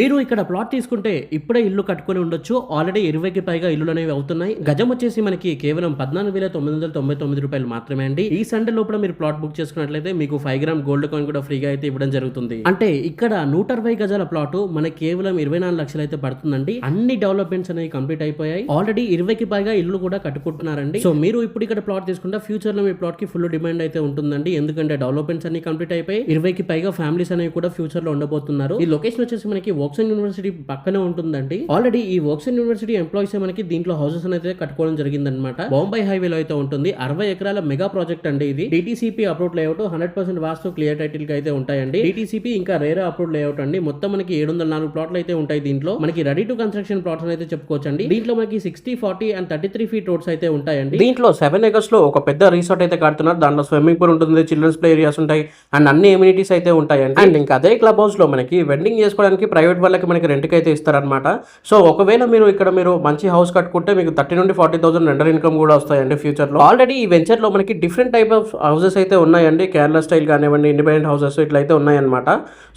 మీరు ఇక్కడ ప్లాట్ తీసుకుంటే ఇప్పుడే ఇల్లు కట్టుకొని ఉండొచ్చు. ఆల్రెడీ 20కి పైగా ఇల్లులు అనేవి అవుతున్నాయి. గజం వచ్చేసి మనకి కేవలం 14,999 రూపాయలు మాత్రమే అండి. ఈ సండే లోపల మీరు ప్లాట్ బుక్ చేసుకున్నట్లయితే మీకు 5 గ్రామ్ గోల్డ్ కాయిన్ కూడా ఫ్రీగా అయితే ఇవ్వడం జరుగుతుంది. అంటే ఇక్కడ 160 గజాల ప్లాట్ మనకి కేవలం 24 లక్షలు అయితే పడుతుందండి. అన్ని డెవలప్మెంట్స్ అనేవి కంప్లీట్ అయిపోయాయి. ఆల్రెడీ 20కి పైగా ఇల్లు కూడా కట్టుకుంటున్నారండి. సో మీరు ఇప్పుడు ఇక్కడ ప్లాట్ తీసుకుంటే ఫ్యూచర్ లో మీ ప్లాట్ కి ఫుల్ డిమాండ్ అయితే ఉంటుందండి. ఎందుకంటే డెవలప్మెంట్స్ అన్ని కంప్లీట్ అయిపోయి 20కి పైగా ఫ్యామిలీస్ అనేవి కూడా ఫ్యూచర్ లో ఉండబోతున్నారు. ఈ లొకేషన్ వచ్చేసి మనకి వోక్సన్ యూనివర్సిటీ పక్కనే ఉంటుందండి. ఆల్రెడీ ఈ వోక్సన్ యూనివర్సిటీ ఎంప్లాయీస్ మనకి దీంట్లో హౌసెస్ అయితే కట్టుకోవడం జరిగిందనమాట. బాంబే హైవేలో అయితే ఉంటుంది. 60 ఎకరాల మెగా ప్రాజెక్ట్ అండి ఇది. డిటిసిపి అప్రూవ్డ్ లేఅవుట్ 100% వాస్తు క్లియర్ టైటిల్ కి అయితే ఉంటాయండి. డిటిసిపి ఇంకా రేరా అప్రూవ్డ్ లేఅవుట్ అండి. మొత్తం మనకి 704 ప్లాట్లు అయితే ఉంటాయి. దీంట్లో మనకి రెడీ టు కన్స్ట్రక్షన్ ప్లాట్స్ అయితే చెప్పుకోవచ్చండి. దీంట్లో మనకి 60, 40 అండ్ 33 ఫీట్ రోడ్స్ అయితే ఉంటాయండి. దీంట్లో 7 acres లో ఒక పెద్ద రిసార్ట్ అయితే కడుతున్నారు. దాంట్లో స్విమ్మింగ్ పూల్ ఉంటుంది, చిల్డ్రన్స్ ప్లే ఏరియాస్ ఉంటాయి అండ్ అన్ని ఎమ్యూనిటీస్ అయితే ఉంటాయండి. అండ్ ఇంకా అదే క్లబ్ హౌస్ లో మనకి వెడ్డింగ్ చేసుకోవడానికి ప్రైవేట్ వాళ్ళకి మనకి రెంట్కి అయితే ఇస్తారనమాట. సో ఒకవేళ మీరు ఇక్కడ మంచి హౌస్ కట్టుకుంటే మీకు 30 నుండి 40,000 రెండర్ ఇన్కమ్ కూడా వస్తాయండి ఫ్యూచర్ లో. ఆల్రెడీ ఈ వెంచర్ లో మనకి డిఫరెంట్ టైప్ ఆఫ్ హౌసెస్ అయితే ఉన్నాయండి. కేరళ స్టైల్ కానివ్వండి, ఇండిపెండెంట్ హౌసెస్ ఇట్లా అయితే ఉన్నాయన్నమాట.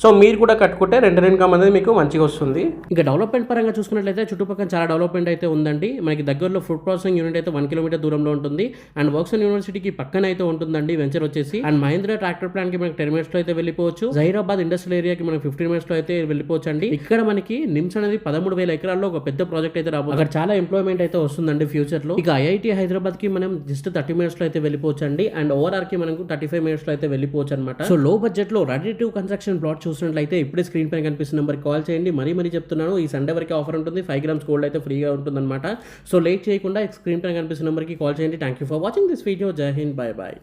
సో మీరు కూడా కట్టుకుంటే రెండర్ ఇన్కమ్ అనేది మీకు మంచిగా వస్తుంది. ఇంకా డెవలప్మెంట్ పరంగా చూసుకున్నట్లయితే చుట్టుపక్కల చాలా డెవలప్మెంట్ అయితే ఉందండి. మనకి దగ్గరలో ఫుడ్ ప్రాసెసింగ్ యూనిట్ అయితే 1 కిలోమీటర్ దూరంలో ఉంటుంది. అండ్ వోక్సన్ యూనివర్సిటీకి పక్కన అయితే ఉంటుందండి వెంచర్ వచ్చేసి. అండ్ మహేంద్ర ట్రాక్టర్ ప్లాంట్ కి మనకి 10 minutes లో అయితే వెళ్ళిపోవచ్చు. జహీరాబాద్ ఇండస్ట్రియల్ ఏరియాకి మనకి 15 minutes లో అయితే వెళ్ళిపోవచ్చు అండి. ఇక్కడ మనకి నిమ్స్ అనేది 13,000 ఎకరాల్లో ఒక పెద్ద ప్రాజెక్ట్ అయితే రాబోతుంది. అక్కడ చాలా ఎంప్లాయ్మెంట్ అయితే వస్తుందండి ఫ్యూచర్ లో. ఇక ఐఐటి హైదరాబాద్ కి మనం జస్ట్ 30 minutes లో అయితే వెళ్ళిపోవచ్చు అండి. అండ్ ఓఆర్ఆర్ కి మనకు 35 minutes లో అయితే వెళ్ళిపోవచ్చు అనమాట. సో లో బడ్జెట్ లో రెడీ టు కన్స్ట్రక్షన్ ప్లాట్ చూసినట్లయితే ఇప్పుడే స్క్రీన్ పైన కనిపిస్తున్న నెంబర్ కాల్ చేయండి. మరీ చెప్తున్నాను, ఈ సండే వరకు ఆఫర్ ఉంటుంది. 5 grams గోల్డ్ అయితే ఫ్రీగా ఉంటుంది అనమాట. సో లేట్ చేయకుండా స్క్రీన్ పైన కనిపిస్తున్న నెంబర్ కి కాల్ చేయండి. Thank you for watching this video. జై హింద్, బై బై.